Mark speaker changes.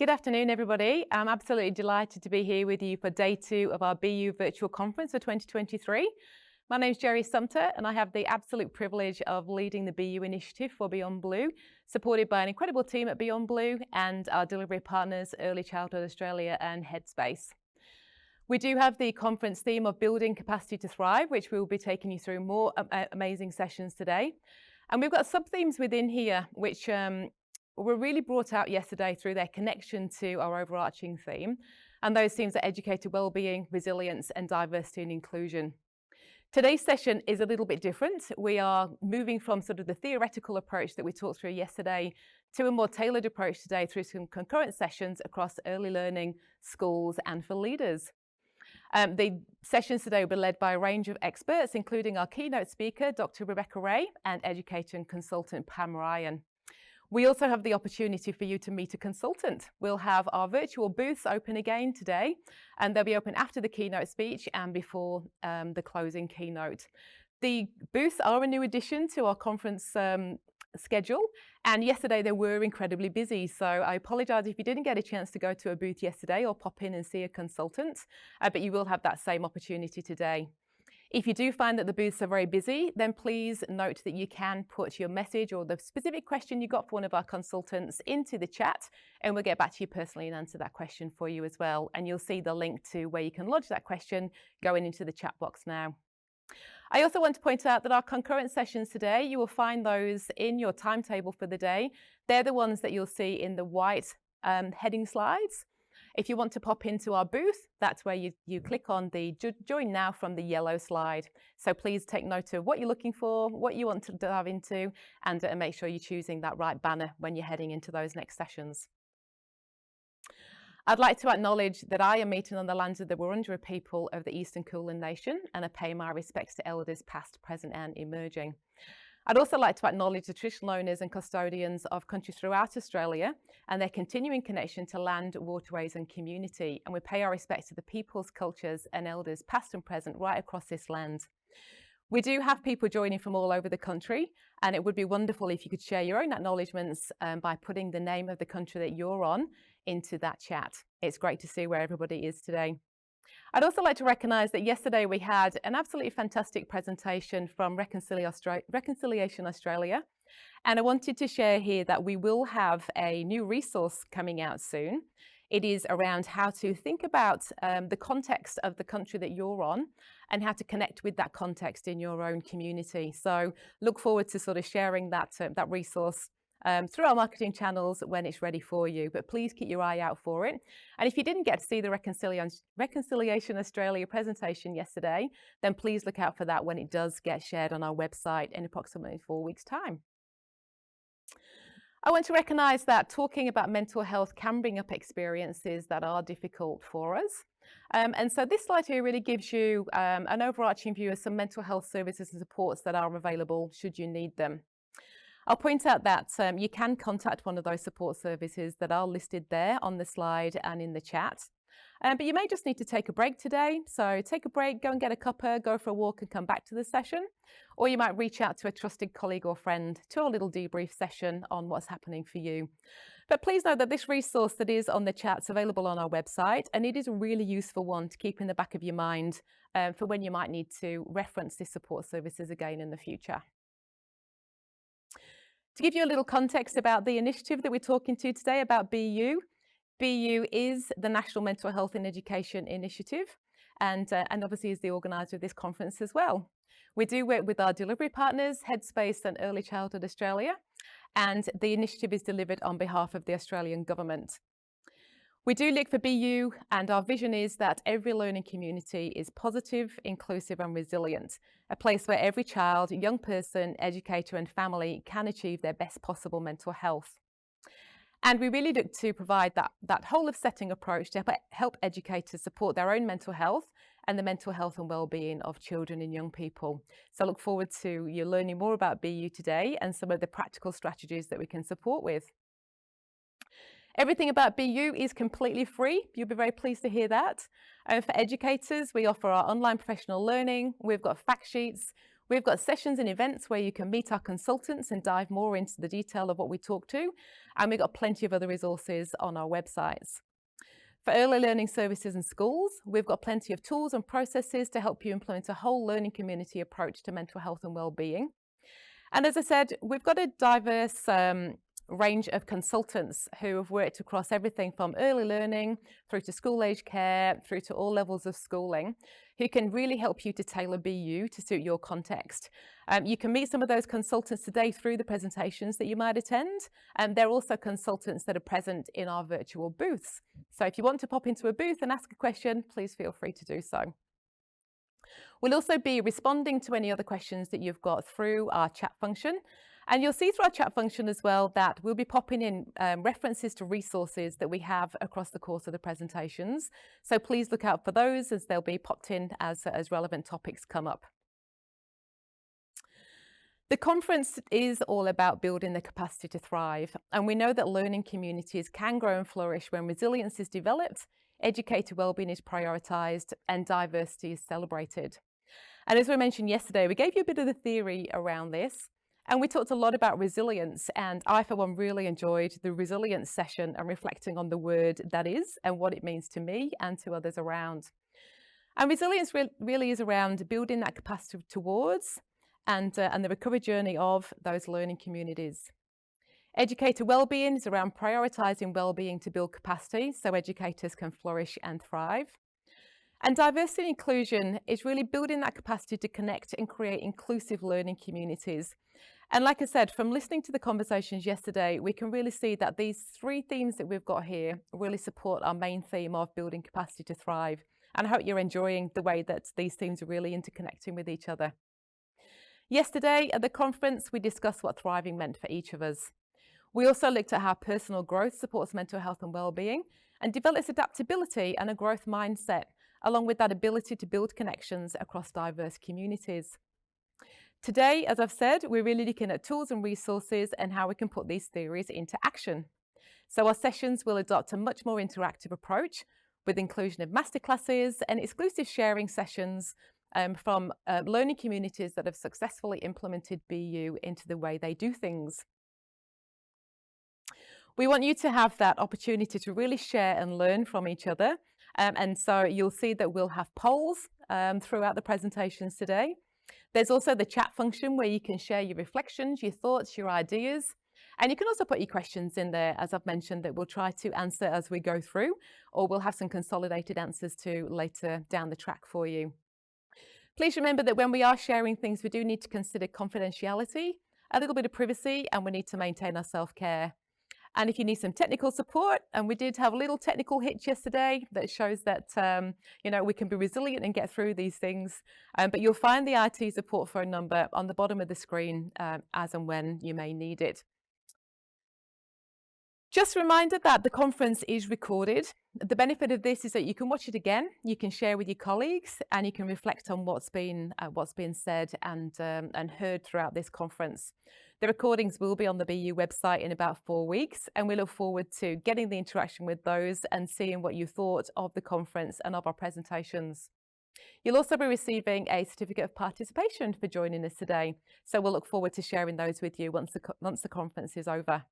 Speaker 1: Good afternoon, everybody. I'm absolutely delighted to be here with you for day 2 of our BU Virtual Conference for 2023. My name is Jerry Sumter, and I have the absolute privilege of leading the BU initiative for Beyond Blue, supported by an incredible team at Beyond Blue and our delivery partners, Early Childhood Australia and Headspace. We do have the conference theme of Building Capacity to Thrive, which we will be taking you through more amazing sessions today. And we've got sub-themes within here, which were really brought out yesterday through their connection to our overarching theme. And those themes are educator wellbeing, resilience, and diversity and inclusion. Today's session is a little bit different. We are moving from sort of the theoretical approach that we talked through yesterday to a more tailored approach today through some concurrent sessions across early learning, schools, and for leaders. The sessions today will be led by a range of experts, including our keynote speaker, Dr. Rebecca Ray, and educator and consultant Pam Ryan. We also have the opportunity for you to meet a consultant. We'll have our virtual booths open again today, and they'll be open after the keynote speech and before the closing keynote. The booths are a new addition to our conference schedule, and yesterday they were incredibly busy, so I apologise if you didn't get a chance to go to a booth yesterday or pop in and see a consultant, but you will have that same opportunity today. If you do find that the booths are very busy, then please note that you can put your message or the specific question you got for one of our consultants into the chat, and we'll get back to you personally and answer that question for you as well. And you'll see the link to where you can lodge that question going into the chat box now. I also want to point out that our concurrent sessions today, you will find those in your timetable for the day. They're the ones that you'll see in the white heading slides. If you want to pop into our booth, that's where you click on the Join Now from the yellow slide. So please take note of what you're looking for, what you want to dive into, and make sure you're choosing that right banner when you're heading into those next sessions. I'd like to acknowledge that I am meeting on the lands of the Wurundjeri people of the Eastern Kulin Nation, and I pay my respects to elders past, present, and emerging. I'd also like to acknowledge the traditional owners and custodians of country throughout Australia and their continuing connection to land, waterways and community. And we pay our respects to the peoples, cultures and elders past and present right across this land. We do have people joining from all over the country, and it would be wonderful if you could share your own acknowledgements by putting the name of the country that you're on into that chat. It's great to see where everybody is today. I'd also like to recognise that yesterday we had an absolutely fantastic presentation from Reconciliation Australia, and I wanted to share here that we will have a new resource coming out soon. It is around how to think about the context of the country that you're on and how to connect with that context in your own community. So look forward to sort of sharing that resource through our marketing channels when it's ready for you, but please keep your eye out for it. And if you didn't get to see the Reconciliation Australia presentation yesterday, then please look out for that when it does get shared on our website in approximately 4 weeks' time. I want to recognise that talking about mental health can bring up experiences that are difficult for us. And so this slide here really gives you an overarching view of some mental health services and supports that are available should you need them. I'll point out that you can contact one of those support services that are listed there on the slide and in the chat. But you may just need to take a break today. So take a break, go and get a cuppa, go for a walk and come back to the session. Or you might reach out to a trusted colleague or friend to a little debrief session on what's happening for you. But please know that this resource that is on the chat is available on our website, and it is a really useful one to keep in the back of your mind for when you might need to reference these support services again in the future. To give you a little context about the initiative that we're talking to today about BU, BU is the National Mental Health in Education Initiative and obviously is the organiser of this conference as well. We do work with our delivery partners, Headspace and Early Childhood Australia, and the initiative is delivered on behalf of the Australian Government. We do look for BU, and our vision is that every learning community is positive, inclusive and resilient, a place where every child, young person, educator and family can achieve their best possible mental health. And we really look to provide that whole of setting approach to help educators support their own mental health and the mental health and well-being of children and young people. So I look forward to you learning more about BU today and some of the practical strategies that we can support with. Everything about BU is completely free. You'll be very pleased to hear that. For educators, we offer our online professional learning. We've got fact sheets. We've got sessions and events where you can meet our consultants and dive more into the detail of what we talk to. And we've got plenty of other resources on our websites. For early learning services and schools, we've got plenty of tools and processes to help you implement a whole learning community approach to mental health and well-being. And as I said, we've got a diverse range of consultants who have worked across everything from early learning through to school age care, through to all levels of schooling, who can really help you to tailor BU to suit your context. You can meet some of those consultants today through the presentations that you might attend, and they're also consultants that are present in our virtual booths. So if you want to pop into a booth and ask a question, please feel free to do so. We'll also be responding to any other questions that you've got through our chat function. And you'll see through our chat function as well that we'll be popping in references to resources that we have across the course of the presentations. So please look out for those as they'll be popped in as relevant topics come up. The conference is all about building the capacity to thrive. And we know that learning communities can grow and flourish when resilience is developed, educator wellbeing is prioritised, and diversity is celebrated. And as we mentioned yesterday, we gave you a bit of the theory around this, and we talked a lot about resilience, and I, for one, really enjoyed the resilience session and reflecting on the word that is and what it means to me and to others around. And resilience really is around building that capacity towards and the recovery journey of those learning communities. Educator wellbeing is around prioritising wellbeing to build capacity so educators can flourish and thrive. And diversity and inclusion is really building that capacity to connect and create inclusive learning communities. And like I said, from listening to the conversations yesterday, we can really see that these three themes that we've got here really support our main theme of building capacity to thrive. And I hope you're enjoying the way that these themes are really interconnecting with each other. Yesterday at the conference, we discussed what thriving meant for each of us. We also looked at how personal growth supports mental health and well-being and develops adaptability and a growth mindset, along with that ability to build connections across diverse communities. Today, as I've said, we're really looking at tools and resources and how we can put these theories into action. So our sessions will adopt a much more interactive approach with inclusion of masterclasses and exclusive sharing sessions from learning communities that have successfully implemented BU into the way they do things. We want you to have that opportunity to really share and learn from each other. And so you'll see that we'll have polls throughout the presentations today. There's also the chat function where you can share your reflections, your thoughts, your ideas. And you can also put your questions in there, as I've mentioned, that we'll try to answer as we go through, or we'll have some consolidated answers to later down the track for you. Please remember that when we are sharing things, we do need to consider confidentiality, a little bit of privacy, and we need to maintain our self-care. And if you need some technical support, and we did have a little technical hitch yesterday that shows that, we can be resilient and get through these things. But you'll find the IT support phone number on the bottom of the screen as and when you may need it. Just a reminder that the conference is recorded. The benefit of this is that you can watch it again, you can share with your colleagues, and you can reflect on what's been said and heard throughout this conference. The recordings will be on the BU website in about 4 weeks, and we look forward to getting the interaction with those and seeing what you thought of the conference and of our presentations. You'll also be receiving a certificate of participation for joining us today, so we'll look forward to sharing those with you once the conference is over.